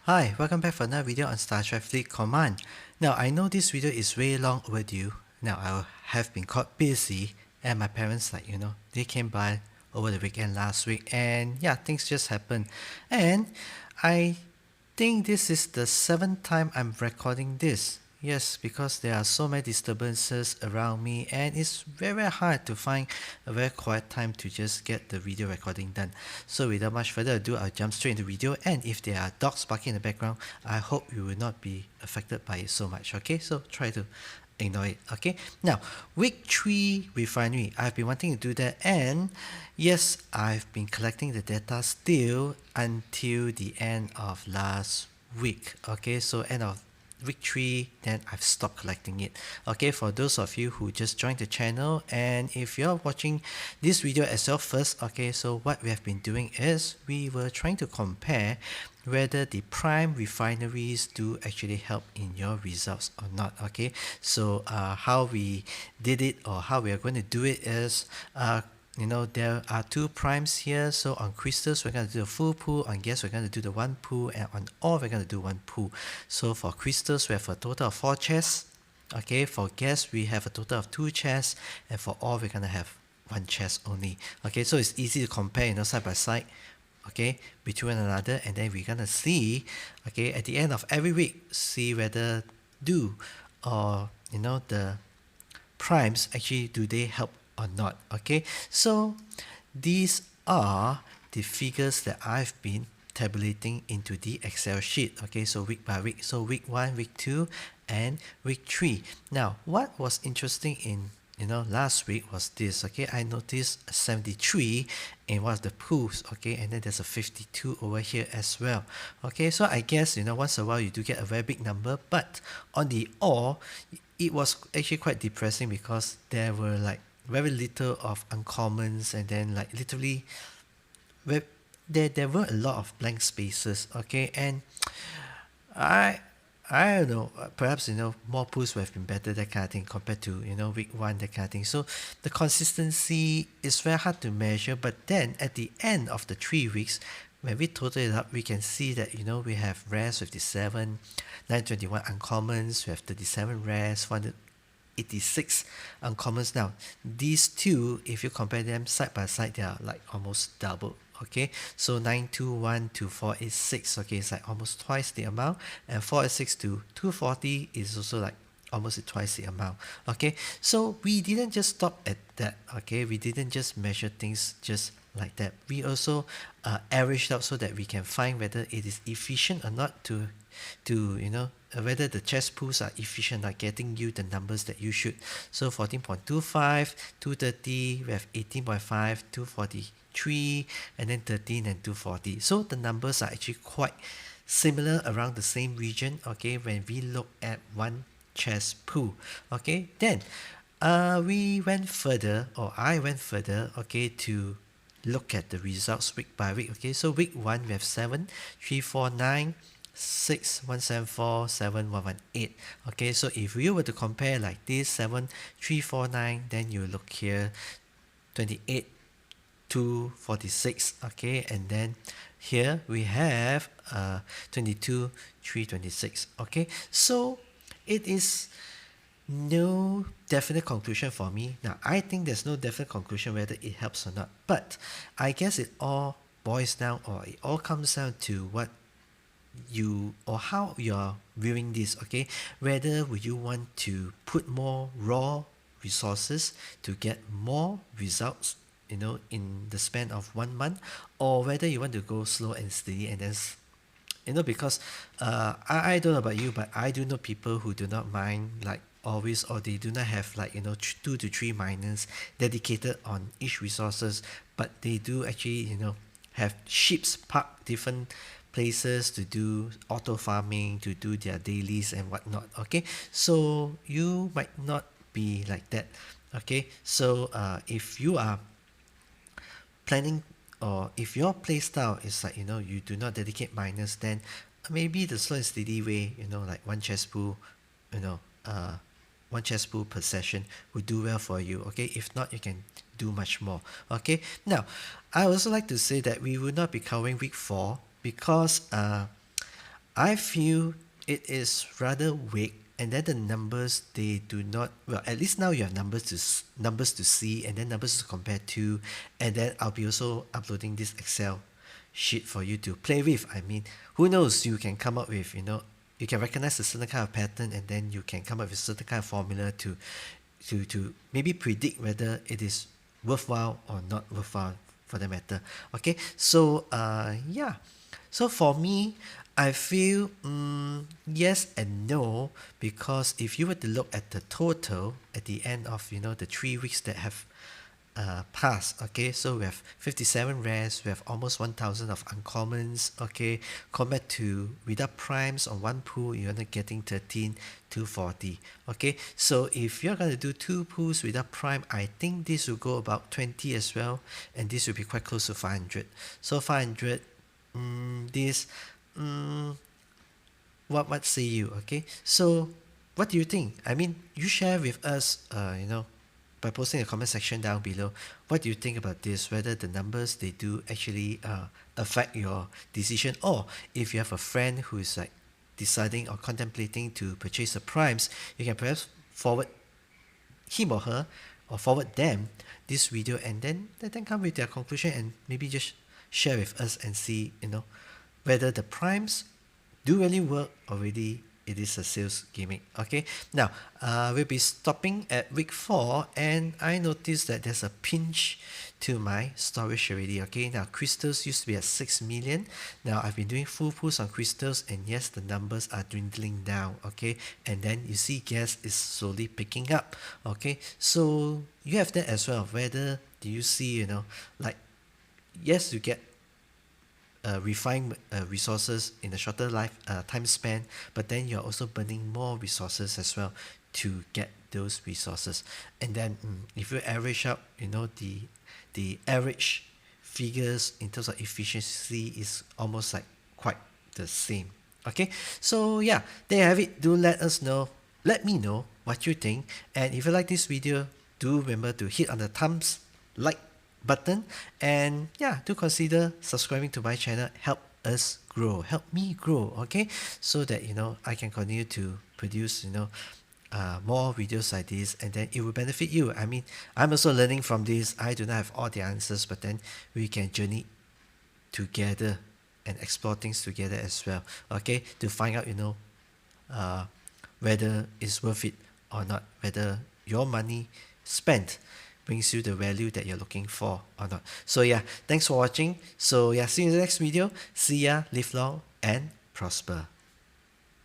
Hi, welcome back for another video on Star Trek Fleet Command. Now, I know this video is way long overdue. Now, I have been caught busy and my parents they came by over the weekend last week and yeah, things just happened. And I think this is the 7th time I'm recording this. Yes, because there are so many disturbances around me and it's very hard to find a very quiet time to just get the video recording done. So without much further ado, I'll jump straight into the video, and if there are dogs barking in the background, I hope you will not be affected by it so much, okay? So try to ignore it, okay? Now, week 3 refinery, I've been wanting to do that, and yes, I've been collecting the data still until the end of last week, okay? So end of week 3, then I've stopped collecting it. Okay, for those of you who just joined the channel, and if you're watching this video as well first, okay, so what we have been doing is we were trying to compare whether the prime refineries do actually help in your results or not. Okay, so how we did it, or how we are going to do it is there are 2 primes here. So on crystals, we're going to do the full pool. On gas, we're going to do the 1 pool. And on ore, we're going to do 1 pool. So for crystals, we have a total of 4 chests. Okay, for gas, we have a total of 2 chests. And for ore, we're going to have 1 chest only. Okay, so it's easy to compare, side by side. Okay, between one another. And then we're going to see, okay, at the end of every week, see whether or, the primes actually do they help or not. Okay, so these are the figures that I've been tabulating into the Excel sheet. Okay, so week by week, so week 1, week 2, and week 3. Now, what was interesting in last week was this. Okay, I noticed 73 in one of the pools. Okay, and then there's a 52 over here as well. Okay, so I guess once in a while you do get a very big number, but on the ore it was actually quite depressing because there were like very little of uncommons, and then like literally there were a lot of blank spaces. Okay, and I I don't know, perhaps more pools would have been better, that kind of thing, compared to week 1, that kind of thing. So the consistency is very hard to measure, but then at the end of the 3 weeks, when we total it up, we can see that we have rares 57, 921 uncommons, we have 37 rares, 486 uncommons. Now these two, if you compare them side by side, they are like almost double. Okay, so 921 to 486, okay, it's like almost twice the amount, and 486 to 240 is also like almost twice the amount. Okay, so we didn't just stop at that. Okay, we didn't just measure things just like that. We also averaged out so that we can find whether it is efficient or not to whether the chess pools are efficient at getting you the numbers that you should. So 14.25, 230, we have 18.5, 243, and then 13 and 240. So the numbers are actually quite similar around the same region. Okay, when we look at one chess pool. Okay, then we went further, or I went further, okay, to look at the results week by week. Okay, so week 1 we have 7, 3, 4, 9, 6, 1, 7, 4, 7, 1, 1, 8. Okay, so if you were to compare like this, 7, 3, 4, 9, then you look here, 28, 2, 46. Okay, and then here we have 22, 3, 26. Okay, so it is no definite conclusion for me. Now, I think there's no definite conclusion whether it helps or not. But I guess it all boils down, or it all comes down to what you, or how you're viewing this. Okay, whether would you want to put more raw resources to get more results, in the span of 1 month, or whether you want to go slow and steady, and then because I don't know about you, but I do know people who do not mind like always, or they do not have like 2 to 3 miners dedicated on each resources, but they do actually have ships parked different places to do auto farming, to do their dailies and whatnot. Okay, so you might not be like that. Okay, so if you are planning, or if your play style is like you do not dedicate miners, then maybe the slow and steady way, like one chess pool, one chess pool per session would do well for you. Okay, if not, you can do much more. Okay, now I also like to say that we will not be covering week 4 because I feel it is rather weak, and then the numbers, they do not, well, at least now you have numbers to see, and then numbers to compare to, and then I'll be also uploading this Excel sheet for you to play with. I mean, who knows, you can come up with, you can recognize a certain kind of pattern, and then you can come up with a certain kind of formula to maybe predict whether it is worthwhile or not worthwhile, for the matter. Okay, so yeah, so for me, I feel yes and no, because if you were to look at the total at the end of the 3 weeks that have passed, okay, so we have 57 rares, we have almost 1,000 of uncommons, okay, compared to without primes on one pool, you're not getting 13,240, okay. So if you're going to do two pools without prime, I think this will go about 20 as well, and this will be quite close to 500. So 500, this what say you? Okay, so what do you think? I mean, you share with us, by posting a comment section down below. What do you think about this? Whether the numbers, they do actually affect your decision, or if you have a friend who is like deciding or contemplating to purchase the primes, you can perhaps forward him or her, or forward them this video, and then let them come with their conclusion, and maybe just share with us and see whether the primes do really work, or really it is a sales gimmick. Okay, now we'll be stopping at week 4, and I noticed that there's a pinch to my storage already. Okay, now crystals used to be at 6 million. Now I've been doing full pulls on crystals, and yes, the numbers are dwindling down. Okay, and then you see gas is slowly picking up. Okay, so you have that as well. Whether do you see, like, yes, you get refine resources in a shorter time span, but then you're also burning more resources as well to get those resources. And then if you average out, the average figures in terms of efficiency is almost like quite the same. Okay, so yeah, there you have it. Do let me know what you think, and if you like this video, do remember to hit on the thumbs like button, and yeah, do consider subscribing to my channel. Help me grow, okay, so that I can continue to produce more videos like this, and then it will benefit you. I mean, I'm also learning from this. I do not have all the answers, but then we can journey together and explore things together as well, okay, to find out whether it's worth it or not, whether your money spent brings you the value that you're looking for or not. So yeah, thanks for watching. So yeah, see you in the next video. See ya, live long and prosper.